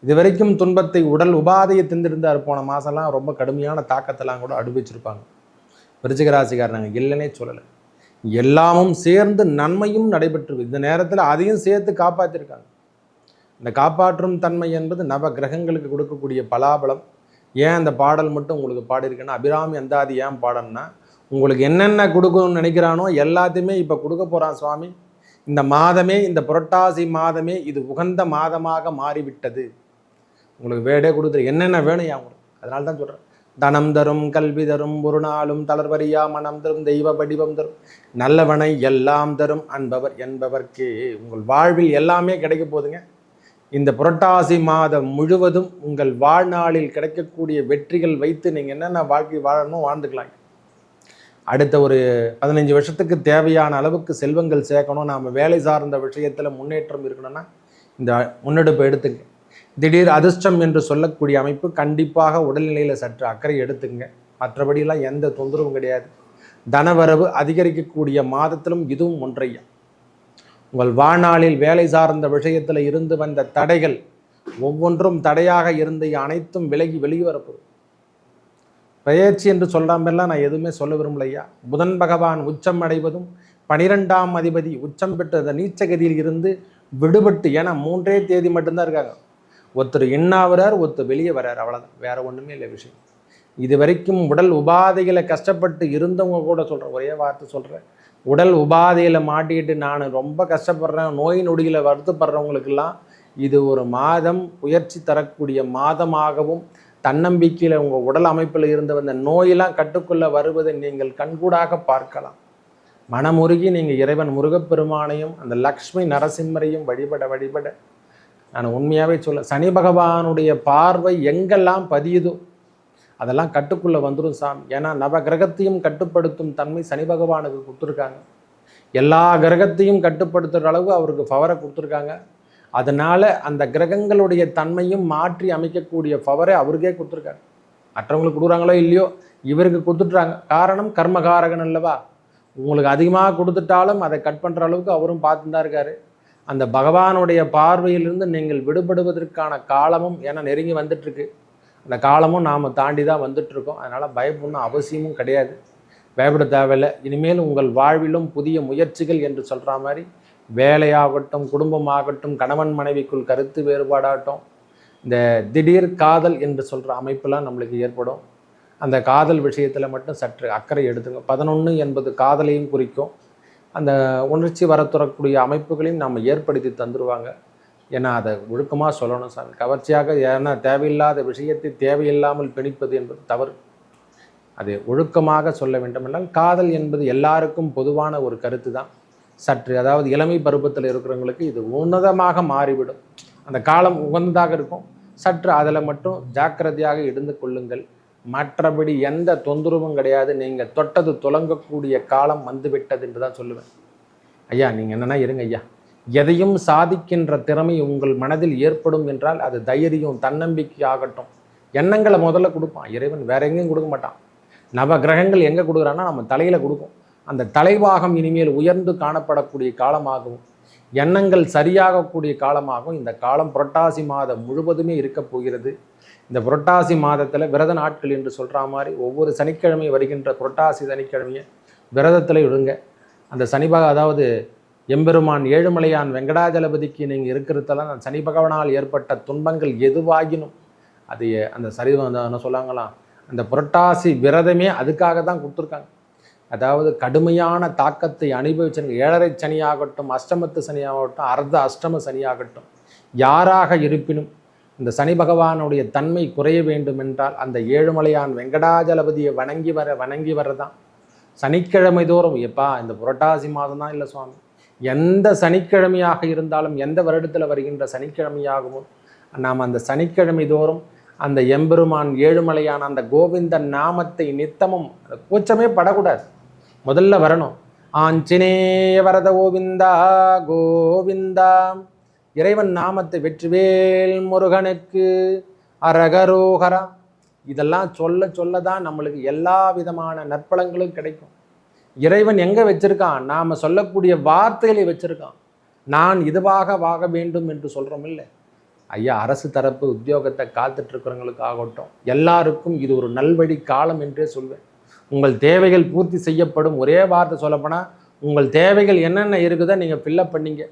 இது வரைக்கும் துன்பத்தை உடல் உபாதையை திந்திருந்தார். போன மாதம்லாம் ரொம்ப கடுமையான தாக்கத்தெல்லாம் கூட அனுபவிச்சிருப்பாங்க. விருச்சிக ராசிக்காரங்க இல்லைன்னே சொல்லலை. எல்லாமும் சேர்ந்து நன்மையும் நடைபெற்று இந்த நேரத்தில் அதையும் சேர்த்து காப்பாற்றிருக்காங்க. இந்த காப்பாற்றும் தன்மை என்பது நவ கிரகங்களுக்கு கொடுக்கக்கூடிய பலாபலம். ஏன் அந்த பாடல் மட்டும் உங்களுக்கு பாடியிருக்கேன்னா, அபிராமி அந்தாதி ஏன் பாடல்னா, உங்களுக்கு என்னென்ன கொடுக்கணும்னு நினைக்கிறானோ எல்லாத்தையுமே இப்போ கொடுக்க போகிறான் சுவாமி. இந்த மாதமே, இந்த புரட்டாசி மாதமே இது உகந்த மாதமாக மாறிவிட்டது. உங்களுக்கு வேடே கொடுத்துரு, என்னென்ன வேணும் ஏன் உங்களுக்கு. அதனால தான் சொல்கிறேன், தனம் தரும், கல்வி தரும், ஒரு நாளும் தளர்வரியா மனம் தரும், தெய்வ வடிவம் தரும், நல்லவனை எல்லாம் தரும் அன்பவர் என்பவர்க்கே. உங்கள் வாழ்வில் எல்லாமே கிடைக்க போதுங்க. இந்த புரட்டாசி மாதம் முழுவதும் உங்கள் வாழ்நாளில் கிடைக்கக்கூடிய வெற்றிகள் வைத்து நீங்கள் என்னென்ன வாழ்க்கை வாழணும் வாழ்ந்துக்கலாம். அடுத்த ஒரு 15 வருஷத்துக்கு தேவையான அளவுக்கு செல்வங்கள் சேர்க்கணும், நாம் வேலை சார்ந்த விஷயத்தில் முன்னேற்றம் இருக்கணும்னா இந்த முன்னெடுப்பு எடுத்துங்க. திடீர் அதிர்ஷ்டம் என்று சொல்லக்கூடிய அமைப்பு கண்டிப்பாக உடல்நிலையில் சற்று அக்கறை எடுத்துங்க. மற்றபடியெல்லாம் எந்த தொந்தரவும் கிடையாது. தனவரவு அதிகரிக்கக்கூடிய மாதத்திலும் இதுவும் ஒன்றையா. உங்கள் வாழ்நாளில் வேலை சார்ந்த விஷயத்தில் இருந்து வந்த தடைகள் ஒவ்வொன்றும் தடையாக இருந்த அனைத்தும் விலகி வெளிவரப்போகுது. பெயர்ச்சி என்று சொல்லாமல்லாம் நான் எதுவுமே சொல்ல விரும்பலையா. புதன் பகவான் உச்சம் அடைவதும் 12ஆம் அதிபதி உச்சம் பெற்ற அந்த நீச்சகதியில் இருந்து விடுபட்டு, ஏன்னா 3 தேதி மட்டும்தான் இருக்காங்க. ஒருத்தர் இன்னாவரார், ஒருத்தர் வெளியே வரார், அவ்வளோதான், வேற ஒன்றுமே இல்லை விஷயம். இது வரைக்கும் உடல் உபாதைகளை கஷ்டப்பட்டு இருந்தவங்க கூட சொல்கிறேன், ஒரே வார்த்தை சொல்கிறேன், உடல் உபாதையில் மாட்டிக்கிட்டு நான் ரொம்ப கஷ்டப்படுறேன், நோய் நொடிகளை வருத்தப்படுறவங்களுக்கெல்லாம் இது ஒரு மாதம் முயற்சி தரக்கூடிய மாதமாகவும், தன்னம்பிக்கையில் உங்கள் உடல் அமைப்பில் இருந்து வந்த நோயெல்லாம் கட்டுக்குள்ளே வருவதை நீங்கள் கண்கூடாக பார்க்கலாம். மனமுருகி நீங்கள் இறைவன் முருகப்பெருமானையும் அந்த லக்ஷ்மி நரசிம்மரையும் வழிபட நான் உண்மையாகவே சொல்ல, சனி பகவானுடைய பார்வை எங்கெல்லாம் பதியுதோ அதெல்லாம் கட்டுக்குள்ளே வந்துடும் சாமி. ஏன்னா நவ கிரகத்தையும் கட்டுப்படுத்தும் தன்மை சனி பகவானுக்கு கொடுத்துருக்காங்க. எல்லா கிரகத்தையும் கட்டுப்படுத்துகிற அளவு அவருக்கு பவரை கொடுத்துருக்காங்க. அதனால் அந்த கிரகங்களுடைய தன்மையும் மாற்றி அமைக்கக்கூடிய பவரை அவருக்கே கொடுத்துருக்காங்க. மற்றவங்களுக்கு கொடுக்குறாங்களோ இல்லையோ, இவருக்கு கொடுத்துட்றாங்க. காரணம் கர்மகாரகன் அல்லவா. உங்களுக்கு அதிகமாக கொடுத்துட்டாலும் அதை கட் பண்ணுற அளவுக்கு அவரும் பார்த்து தான் இருக்காரு. அந்த பகவானுடைய பார்வையிலிருந்து நீங்கள் விடுபடுவதற்கான காலமும் ஏன்னா நெருங்கி வந்துட்டுருக்கு. அந்த காலமும் நாம் தாண்டி தான் வந்துட்டுருக்கோம். அதனால் பயப்படணும் அவசியமும் கிடையாது, பயப்பட தேவையில்லை. இனிமேல் உங்கள் வாழ்விலும் புதிய முயற்சிகள் என்று சொல்கிற மாதிரி வேலையாகட்டும், குடும்பமாகட்டும், கணவன் மனைவிக்குள் கருத்து வேறுபாடாகட்டும், இந்த திடீர் காதல் என்று சொல்கிற அமைப்பெல்லாம் நம்மளுக்கு ஏற்படும். அந்த காதல் விஷயத்தில் மட்டும் சற்று அக்கறை எடுத்துங்க. 11 என்பது காதலையும் குறிக்கும். அந்த உணர்ச்சி வரத்துறக்கூடிய அமைப்புகளையும் நம்ம ஏற்படுத்தி தந்துடுவாங்க. ஏன்னா அதை ஒழுக்கமாக சொல்லணும் சாமி. கவர்ச்சியாக ஏன்னா தேவையில்லாத விஷயத்தை தேவையில்லாமல் பிணிப்பது என்பது தவறு. அதை ஒழுக்கமாக சொல்ல வேண்டும். என்றால் காதல் என்பது எல்லாருக்கும் பொதுவான ஒரு கருத்து தான். சற்று அதாவது இளமை பருவத்தில் இருக்கிறவங்களுக்கு இது உன்னதமாக மாறிவிடும். அந்த காலம் உகந்ததாக இருக்கும். சற்று அதில் மட்டும் ஜாக்கிரதையாக இருந்து கொள்ளுங்கள். மற்றபடி எந்த தொந்தரவும் கிடையாது. நீங்கள் தொட்டது துலங்கக்கூடிய காலம் வந்துவிட்டது என்று தான் சொல்லுவேன். ஐயா நீங்கள் என்னென்னா இருங்க ஐயா. எதையும் சாதிக்கின்ற திறமை உங்கள் மனதில் ஏற்படும் என்றால் அது தைரியம், தன்னம்பிக்கை ஆகட்டும், எண்ணங்களை முதல்ல கொடுப்பான் இறைவன். வேற எங்கேயும் கொடுக்க மாட்டான். நவ கிரகங்கள் எங்கே கொடுக்குறான்னா நம்ம தலையில் கொடுக்கும். அந்த தலைவாகம் இனிமேல் உயர்ந்து காணப்படக்கூடிய காலமாகவும், எண்ணங்கள் சரியாகக்கூடிய காலமாகவும் இந்த காலம் புரட்டாசி மாதம் முழுவதுமே இருக்க போகிறது. இந்த புரட்டாசி மாதத்தில் விரத நாட்கள் என்று சொல்கிற மாதிரி ஒவ்வொரு சனிக்கிழமை வருகின்ற புரட்டாசி சனிக்கிழமையை விரதத்தில் விடுங்க. அந்த அதாவது எம்பெருமான் ஏழுமலையான் வெங்கடாஜலபதிக்கு நீங்கள் இருக்கிறதெல்லாம் அந்த சனி பகவானால் ஏற்பட்ட துன்பங்கள் எதுவாகினும் அது அந்த என்ன சொல்லாங்களாம், அந்த புரட்டாசி விரதமே அதுக்காக தான் கொடுத்துருக்காங்க. அதாவது கடுமையான தாக்கத்தை அனுபவிச்சுங்க. 7.5 சனியாகட்டும், அஷ்டமத்து சனியாகட்டும், அர்த்த அஷ்டம சனியாகட்டும், யாராக இருப்பினும் இந்த சனி பகவானுடைய தன்மை குறைய வேண்டும் என்றால் அந்த ஏழுமலையான் வெங்கடாஜலபதியை வணங்கி வரதான். சனிக்கிழமை தோறும் எப்பா இந்த புரட்டாசி மாதம் தான் இல்லை சுவாமி, எந்த சனிக்கிழமையாக இருந்தாலும், எந்த வருடத்தில் வருகின்ற சனிக்கிழமையாகவும் நாம் அந்த சனிக்கிழமை தோறும் அந்த எம்பெருமான் ஏழுமலையான அந்த கோவிந்தன் நாமத்தை நித்தமும் கூச்சமே படக்கூடாது, முதல்ல வரணும். ஆஞ்சநேய வரத கோவிந்தா கோவிந்தா, இறைவன் நாமத்தை வெற்றிவேல் முருகனுக்கு அரகரோகரா, இதெல்லாம் சொல்ல தான் நம்மளுக்கு எல்லா விதமான நற்பலங்களும் கிடைக்கும். இறைவன் எங்கே வச்சிருக்கான்? நாம் சொல்லக்கூடிய வார்த்தைகளை வச்சிருக்கான். நான் இதுவாக வாக வேண்டும் என்று சொல்கிறோம் இல்லை, ஐயா அரசு தரப்பு உத்தியோகத்தை காத்துட்ருக்கிறவங்களுக்காகட்டும் எல்லாருக்கும் இது ஒரு நல்வழி காலம் என்றே சொல்வேன். உங்கள் தேவைகள் பூர்த்தி செய்யப்படும். ஒரே வார்த்தை சொல்லப்போனால் உங்கள் தேவைகள் என்னென்ன இருக்குதோ நீங்கள் ஃபில்லப் பண்ணிங்க.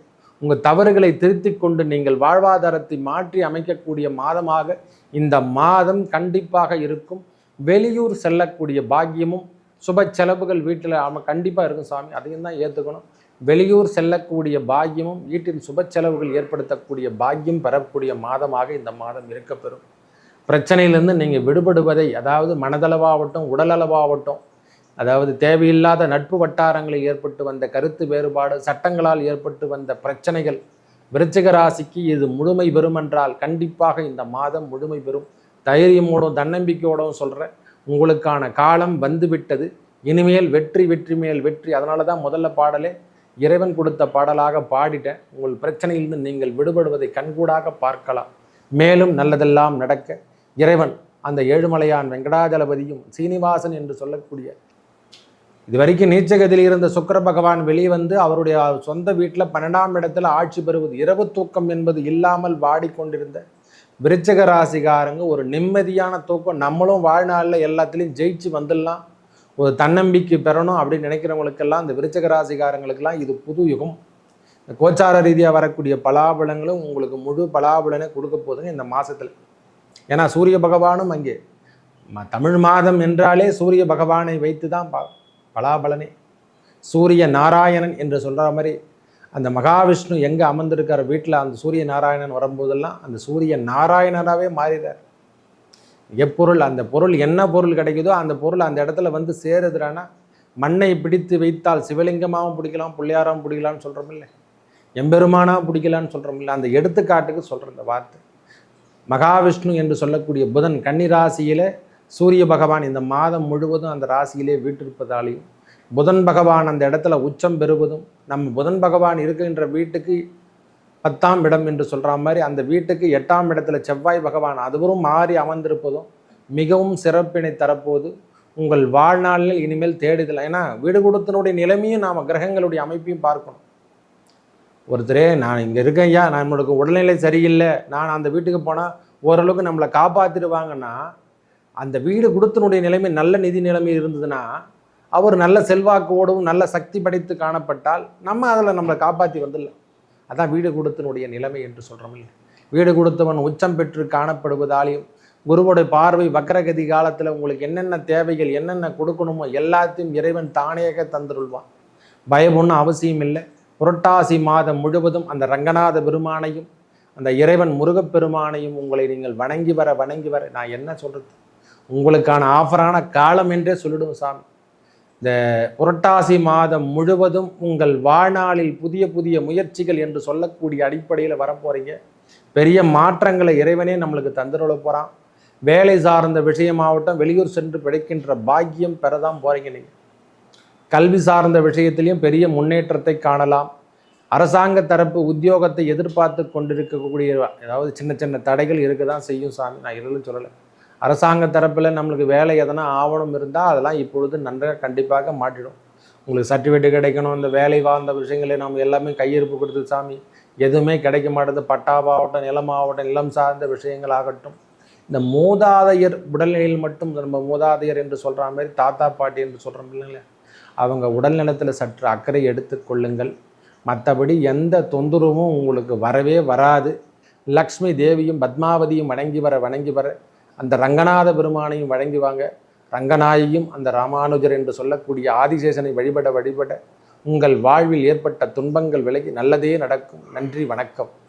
உங்கள் தவறுகளை திருத்தி கொண்டு நீங்கள் வாழ்வாதாரத்தை மாற்றி அமைக்கக்கூடிய மாதமாக இந்த மாதம் கண்டிப்பாக இருக்கும். வெளியூர் செல்லக்கூடிய பாக்கியமும் சுப செலவுகள் வீட்டில் கண்டிப்பாக இருக்கும் சாமி, அதையும் தான் ஏற்றுக்கணும். வெளியூர் செல்லக்கூடிய பாக்கியமும் வீட்டில் சுப செலவுகள் ஏற்படுத்தக்கூடிய பாக்கியம் பெறக்கூடிய மாதமாக இந்த மாதம் இருக்கப்பெறும். பிரச்சனையிலிருந்து நீங்கள் விடுபடுவதை, அதாவது மனதளவாகட்டும் உடலளவாகட்டும், அதாவது தேவையில்லாத நட்பு வட்டாரங்களில் ஏற்பட்டு வந்த கருத்து வேறுபாடு, சட்டங்களால் ஏற்பட்டு வந்த பிரச்சனைகள், விருச்சிக ராசிக்கு இது முழுமை பெறும் என்றால் கண்டிப்பாக இந்த மாதம் முழுமை பெறும். தைரியமோடும் தன்னம்பிக்கையோடும் சொல்கிறேன், உங்களுக்கான காலம் வந்துவிட்டது. இனிமேல் வெற்றி வெற்றி மேல் வெற்றி. அதனால தான் முதல்ல பாடலே இறைவன் கொடுத்த பாடலாக பாடிட்டேன். உங்கள் பிரச்சனையிலிருந்து நீங்கள் விடுபடுவதை கண்கூடாக பார்க்கலாம். மேலும் நல்லதெல்லாம் நடக்க இறைவன் அந்த ஏழுமலையான் வெங்கடாஜலபதியும் சீனிவாசன் என்று சொல்லக்கூடிய இதுவரைக்கும் நீச்சகத்தில் இருந்த சுக்கிர பகவான் வெளிவந்து அவருடைய சொந்த வீட்டில் 12ஆம் இடத்துல ஆட்சி பெறுவது, இரவு தூக்கம் என்பது இல்லாமல் வாடிக்கொண்டிருந்த விருச்சிக ராசிகாரங்க ஒரு நிம்மதியான தூக்கம். நம்மளும் வாழ்நாளில் எல்லாத்துலேயும் ஜெயிச்சு வந்துடலாம், ஒரு தன்னம்பிக்கை பெறணும் அப்படின்னு நினைக்கிறவங்களுக்கெல்லாம், இந்த விருச்சிக ராசிகாரங்களுக்கெல்லாம் இது புது யுகம். இந்த கோச்சார ரீதியாக வரக்கூடிய பலாபலங்களும் உங்களுக்கு முழு பலாபலனை கொடுக்க போதுங்க இந்த மாதத்தில். ஏன்னா சூரிய பகவானும் அங்கே தமிழ் மாதம் என்றாலே சூரிய பகவானை வைத்து தான் பலாபலனே. சூரிய நாராயணன் என்று சொல்கிற மாதிரி அந்த மகாவிஷ்ணு எங்கே அமர்ந்திருக்கிற வீட்டில் அந்த சூரிய நாராயணன் வரும்போதெல்லாம் அந்த சூரிய நாராயணராகவே மாறிறார். எப்பொருள் அந்த பொருள் என்ன பொருள் கிடைக்குதோ அந்த பொருள் அந்த இடத்துல வந்து சேருதுறானா, மண்ணை பிடித்து வைத்தால் சிவலிங்கமாகவும் பிடிக்கலாம், பிள்ளையாராகவும் பிடிக்கலான்னு சொல்கிறோமில்ல, எம்பெருமானாக பிடிக்கலான்னு சொல்கிறோமில்ல, அந்த எடுத்துக்காட்டுக்கு சொல்கிற இந்த வார்த்தை. மகாவிஷ்ணு என்று சொல்லக்கூடிய புதன் கன்னி ராசியில் சூரிய பகவான் இந்த மாதம் முழுவதும் அந்த ராசியிலே வீட்டிருப்பதாலையும், புதன் பகவான் அந்த இடத்துல உச்சம் பெறுவதும், நம்ம புதன் பகவான் இருக்கின்ற வீட்டுக்கு 10ஆம் இடம் என்று சொல்கிற மாதிரி அந்த வீட்டுக்கு 8ஆம் இடத்துல செவ்வாய் பகவான் அதுவரும் மாறி அமர்ந்திருப்பதும் மிகவும் சிறப்பினை தரப்போது. உங்கள் வாழ்நாளில் இனிமேல் தேடுதல். ஏன்னா வீடு கொடுத்தனுடைய நிலைமையும் நாம் கிரகங்களுடைய அமைப்பையும் பார்க்கணும். ஒருத்தரே நான் இங்கே இருக்கேன் ஐயா, நம்மளுக்கு உடல்நிலை சரியில்லை, நான் அந்த வீட்டுக்கு போனால் ஓரளவுக்கு நம்மளை காப்பாற்றிடுவாங்கன்னா, அந்த வீடு கொடுத்தனுடைய நிலைமை நல்ல நிதி நிலைமை இருந்ததுன்னா, அவர் நல்ல செல்வாக்கோடும் நல்ல சக்தி படைத்து காணப்பட்டால் நம்ம அதில் நம்மளை காப்பாற்றி வந்துடலாம். அதான் வீடு கொடுத்தனுடைய நிலைமை என்று சொல்கிறோம் இல்லை. வீடு கொடுத்தவன் உச்சம் பெற்று காணப்படுவதாலையும், குருவோடைய பார்வை வக்ரகதி காலத்தில் உங்களுக்கு என்னென்ன தேவைகள் என்னென்ன கொடுக்கணுமோ எல்லாத்தையும் இறைவன் தானேக தந்துருள்வான். பயம் ஒன்றும் அவசியம் இல்லை. புரட்டாசி மாதம் முழுவதும் அந்த ரங்கநாத பெருமானையும் அந்த இறைவன் முருகப்பெருமானையும் உங்களை நீங்கள் வணங்கி வர நான் என்ன சொல்கிறது, உங்களுக்கான ஆஃபரான காலம் என்றே சொல்லிடுவோம் சாமி. இந்த புரட்டாசி மாதம் முழுவதும் உங்கள் வாழ்நாளில் புதிய புதிய முயற்சிகள் என்று சொல்லக்கூடிய அடிப்படையில் வரப்போகிறீங்க. பெரிய மாற்றங்களை இறைவனே நம்மளுக்கு தந்துருள போகிறான். வேலை சார்ந்த விஷயமாகட்டும், வெளியூர் சென்று பிழைக்கின்ற பாக்கியம் பெறதான் போகிறீங்க. நீங்கள் கல்வி சார்ந்த விஷயத்திலையும் பெரிய முன்னேற்றத்தை காணலாம். அரசாங்க தரப்பு உத்தியோகத்தை எதிர்பார்த்து கொண்டிருக்கக்கூடிய ஏதாவது சின்ன சின்ன தடைகள் இருக்க தான் செய்யும் சாமி, நான் இல்லைன்னு சொல்லலை. அரசாங்க தரப்பில் நம்மளுக்கு வேலை எதனா ஆவணம் இருந்தால் அதெல்லாம் இப்பொழுது நன்றாக கண்டிப்பாக மாற்றிடும். உங்களுக்கு சர்டிஃபிகேட் கிடைக்கணும், இந்த வேலை வாழ்ந்த விஷயங்களை நம்ம எல்லாமே கையிருப்பு கொடுத்து சாமி எதுவுமே கிடைக்க மாட்டேது. பட்டாவாகட்டும், நிலமாகட்டும், நிலம் சார்ந்த விஷயங்கள் ஆகட்டும், இந்த மூதாதையர் உடல்நிலையில் மட்டும் நம்ம மூதாதையர் என்று சொல்கிற மாதிரி தாத்தா பாட்டி என்று சொல்கிறோம் இல்லைங்களா, அவங்க உடல்நலத்தில் சற்று அக்கறை எடுத்து கொள்ளுங்கள். மற்றபடி எந்த தொந்தரவும் உங்களுக்கு வரவே வராது. லக்ஷ்மி தேவியும் பத்மாவதியும் வணங்கி வர அந்த ரங்கநாத பெருமானையும் வழங்குவாங்க. ரங்கநாயகியும் அந்த ராமானுஜர் என்று சொல்லக்கூடிய ஆதிசேஷனை வழிபட உங்கள் வாழ்வில் ஏற்பட்ட துன்பங்கள் விலகி நல்லதே நடக்கும். நன்றி, வணக்கம்.